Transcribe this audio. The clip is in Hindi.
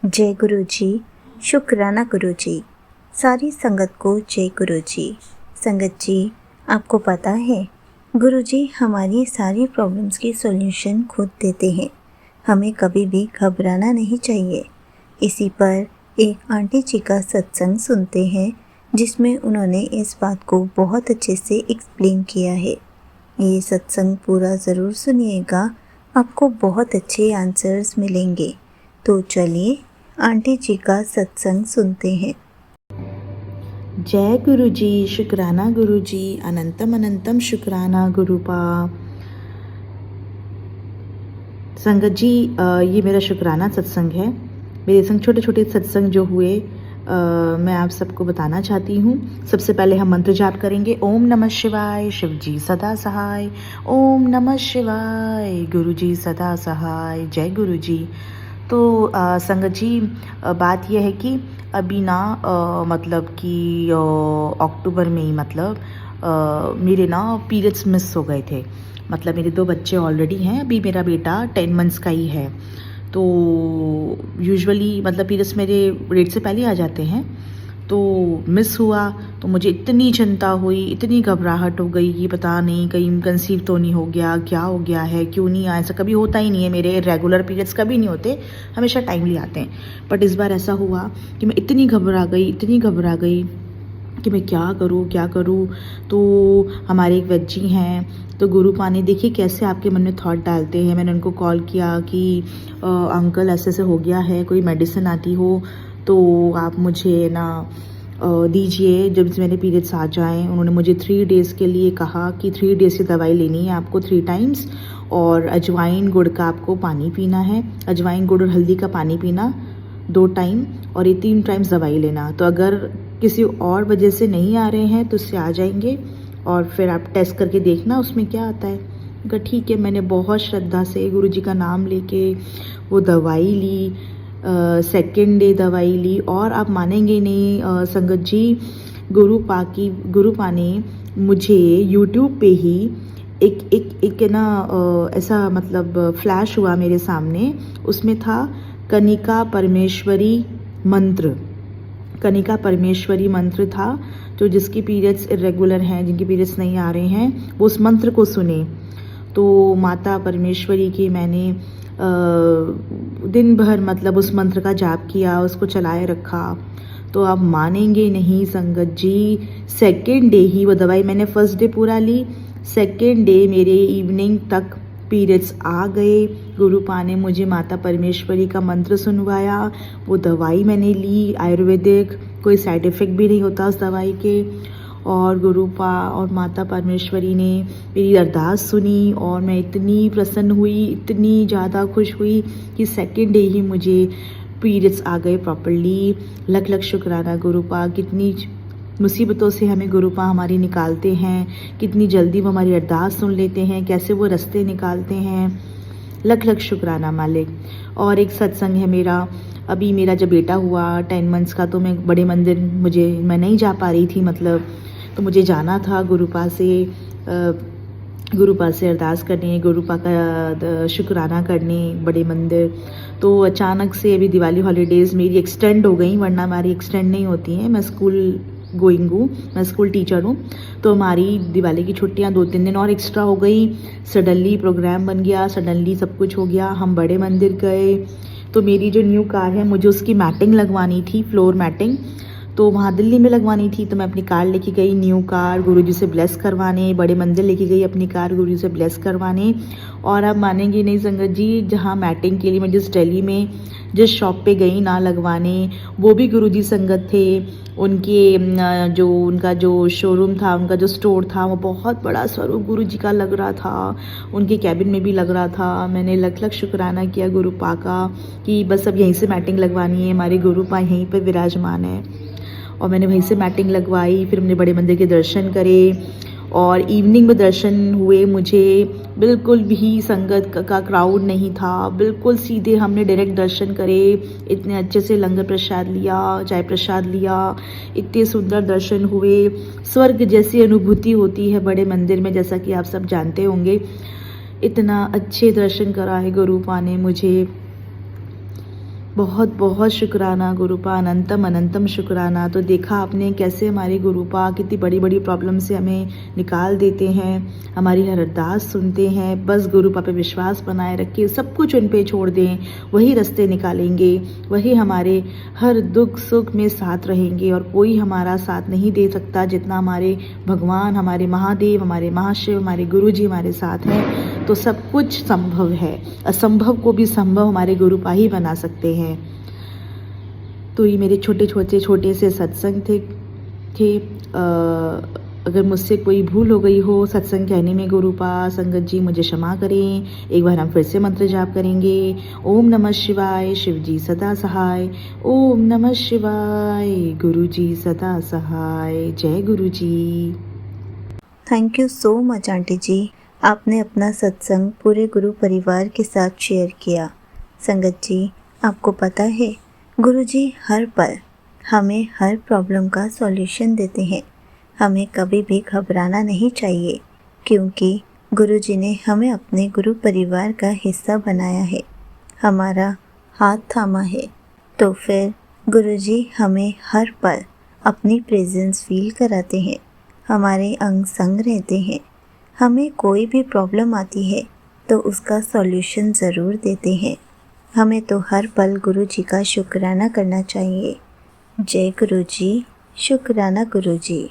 जय गुरु जी। शुक्राना गुरु जी। सारी संगत को जय गुरु जी। संगत जी, आपको पता है गुरु जी हमारी सारी प्रॉब्लम्स की सॉल्यूशन खुद देते हैं। हमें कभी भी घबराना नहीं चाहिए। इसी पर एक आंटी जी का सत्संग सुनते हैं जिसमें उन्होंने इस बात को बहुत अच्छे से एक्सप्लेन किया है। ये सत्संग पूरा ज़रूर सुनिएगा, आपको बहुत अच्छे आंसर्स मिलेंगे। तो चलिए आंटी जी का सत्संग सुनते हैं। जय गुरु जी। शुक्राना गुरु जी। अनंतम अनंतम शुक्राना गुरुपा। संगत जी, ये मेरा शुक्राना सत्संग है। मेरे संग छोटे छोटे सत्संग जो हुए मैं आप सबको बताना चाहती हूँ। सबसे पहले हम मंत्र जाप करेंगे। ओम नमः शिवाय, शिव जी सदा सहाय। ओम नमः शिवाय, गुरु जी सदा सहाय। जय गुरु जी। तो संगत जी, बात यह है कि अभी ना मतलब कि अक्टूबर में ही मेरे ना पीरियड्स मिस हो गए थे। मतलब मेरे 2 बच्चे ऑलरेडी हैं, अभी मेरा बेटा 10 मंथ्स का ही है। तो यूजुअली मतलब पीरियड्स मेरे डेट से पहले आ जाते हैं। तो मिस हुआ तो मुझे इतनी चिंता हुई, इतनी घबराहट हो गई कि पता नहीं कहीं कंसीव तो नहीं हो गया, क्या हो गया है, क्यों नहीं आया। ऐसा कभी होता ही नहीं है, मेरे रेगुलर पीरियड्स कभी नहीं होते, हमेशा टाइमली आते हैं। बट इस बार ऐसा हुआ कि मैं इतनी घबरा गई कि मैं क्या करूँ। तो हमारे एक वैद जी हैं, तो गुरु पानी देखिए कैसे आपके मन में थॉट डालते हैं। मैंने उनको कॉल किया कि अंकल ऐसे ऐसे हो गया है, कोई मेडिसिन आती हो तो आप मुझे ना दीजिए जब से मेरे पीरियड्स आ जाएं। उन्होंने मुझे 3 डेज़ के लिए कहा कि 3 डेज़ की दवाई लेनी है आपको 3 टाइम्स, और अजवाइन गुड़ का आपको पानी पीना है। अजवाइन गुड़ और हल्दी का पानी पीना 2 टाइम, और ये 3 टाइम्स दवाई लेना। तो अगर किसी और वजह से नहीं आ रहे हैं तो उससे आ जाएंगे, और फिर आप टेस्ट करके देखना उसमें क्या आता है। कहा ठीक है। मैंने बहुत श्रद्धा से गुरु जी का नाम लेके वो दवाई ली। सेकेंड डे दवाई ली, और आप मानेंगे नहीं संगत जी, गुरु पा ने मुझे यूट्यूब पे ही एक ना ऐसा मतलब फ्लैश हुआ मेरे सामने। उसमें था कनिका परमेश्वरी मंत्र। कनिका परमेश्वरी मंत्र था। तो जिसकी पीरियड्स इरेगुलर हैं, जिनकी पीरियड्स नहीं आ रहे हैं, वो उस मंत्र को सुने। तो माता परमेश्वरी की मैंने दिन भर मतलब उस मंत्र का जाप किया, उसको चलाए रखा। तो आप मानेंगे नहीं संगत जी, सेकेंड डे ही वो दवाई मैंने फर्स्ट डे पूरा ली, सेकेंड डे मेरे इवनिंग तक पीरियड्स आ गए। गुरुपा ने मुझे माता परमेश्वरी का मंत्र सुनवाया, वो दवाई मैंने ली आयुर्वेदिक, कोई साइड इफ़ेक्ट भी नहीं होता उस दवाई के। और गुरुपा और माता परमेश्वरी ने मेरी अरदास सुनी, और मैं इतनी प्रसन्न हुई, इतनी ज़्यादा खुश हुई कि सेकेंड डे ही मुझे पीरियड्स आ गए प्रॉपरली। लख लख शुक्राना गुरुपा। कितनी मुसीबतों से हमें गुरुपा हमारी निकालते हैं, कितनी जल्दी वो हमारी अरदास सुन लेते हैं, कैसे वो रास्ते निकालते हैं। लख लख शुक्राना मालिक। और एक सत्संग है मेरा, अभी मेरा जब बेटा हुआ 10 मंथ्स का, तो मैं बड़े मंदिर मैं नहीं जा पा रही थी मतलब। तो मुझे जाना था गुरुपा से अरदास करने, गुरुपा का शुक्राना करने बड़े मंदिर। तो अचानक से अभी दिवाली हॉलीडेज़ मेरी एक्सटेंड हो गई, वरना हमारी एक्सटेंड नहीं होती हैं। मैं स्कूल गोइंग हूँ, मैं स्कूल टीचर हूँ। तो हमारी दिवाली की छुट्टियाँ 2-3 दिन और एक्स्ट्रा हो गई। सडनली प्रोग्राम बन गया, सडनली सब कुछ हो गया, हम बड़े मंदिर गए। तो मेरी जो न्यू कार है, मुझे उसकी मैटिंग लगवानी थी, फ्लोर मैटिंग, तो वहाँ दिल्ली में लगवानी थी। तो मैं अपनी कार लेके गई, न्यू कार, गुरुजी से ब्लेस करवाने। बड़े मंदिर लेके गई अपनी कार गुरुजी से ब्लेस करवाने। और आप मानेंगे नहीं संगत जी, जहाँ मैटिंग के लिए मैं जिस दिल्ली में जिस शॉप पे गई ना लगवाने, वो भी गुरुजी संगत थे। उनका जो शोरूम था, उनका जो स्टोर था, वो बहुत बड़ा स्वरूप गुरुजी का लग रहा था, उनके कैबिन में भी लग रहा था। मैंने लख लख शुक्राना किया गुरुपा का कि बस अब यहीं से मैटिंग लगवानी है, हमारे गुरुपा यहीं पर विराजमान है। और मैंने वहीं से मैटिंग लगवाई। फिर हमने बड़े मंदिर के दर्शन करे, और इवनिंग में दर्शन हुए मुझे। बिल्कुल भी संगत का क्राउड नहीं था, बिल्कुल सीधे हमने डायरेक्ट दर्शन करे। इतने अच्छे से लंगर प्रसाद लिया, चाय प्रसाद लिया, इतने सुंदर दर्शन हुए। स्वर्ग जैसी अनुभूति होती है बड़े मंदिर में, जैसा कि आप सब जानते होंगे। इतना अच्छे दर्शन करा है गुरुपा ने मुझे। बहुत बहुत शुक्राना गुरुपा, अनंतम अनंतम शुक्राना। तो देखा आपने कैसे हमारे गुरुपा कितनी बड़ी बड़ी प्रॉब्लम से हमें निकाल देते हैं, हमारी हर अरदास सुनते हैं। बस गुरुपा पे विश्वास बनाए रखिए, सब कुछ उन पे छोड़ दें, वही रास्ते निकालेंगे, वही हमारे हर दुख सुख में साथ रहेंगे। और कोई हमारा साथ नहीं दे सकता जितना हमारे भगवान, हमारे महादेव, हमारे महाशिव, हमारे गुरु जी हमारे साथ हैं। तो सब कुछ संभव है, असंभव को भी संभव हमारे गुरुपा ही बना सकते हैं। तो ये मेरे छोटे से सत्संग थे। अगर मुझसे कोई भूल हो गई हो सत्संग कहने में गुरुपा, संगत जी मुझे क्षमा करें। एक बार हम फिर से मंत्र जाप करेंगे। ओम नमः शिवाय, शिव जी सदा सहाय। ओम नमः शिवाय, गुरु जी सदा सहाय। जय Guru ji. Thank you so much aunty ji, आपने अपना सत्संग पूरे गुरु परिवार के साथ शेयर किया। संगत जी, आपको पता है गुरुजी हर पल हमें हर प्रॉब्लम का सॉल्यूशन देते हैं। हमें कभी भी घबराना नहीं चाहिए, क्योंकि गुरुजी ने हमें अपने गुरु परिवार का हिस्सा बनाया है, हमारा हाथ थामा है। तो फिर गुरुजी हमें हर पल अपनी प्रेजेंस फील कराते हैं, हमारे अंग संग रहते हैं। हमें कोई भी प्रॉब्लम आती है तो उसका सॉल्यूशन ज़रूर देते हैं। हमें तो हर पल गुरु जी का शुक्राना करना चाहिए। जय गुरु जी, शुक्राना गुरु जी।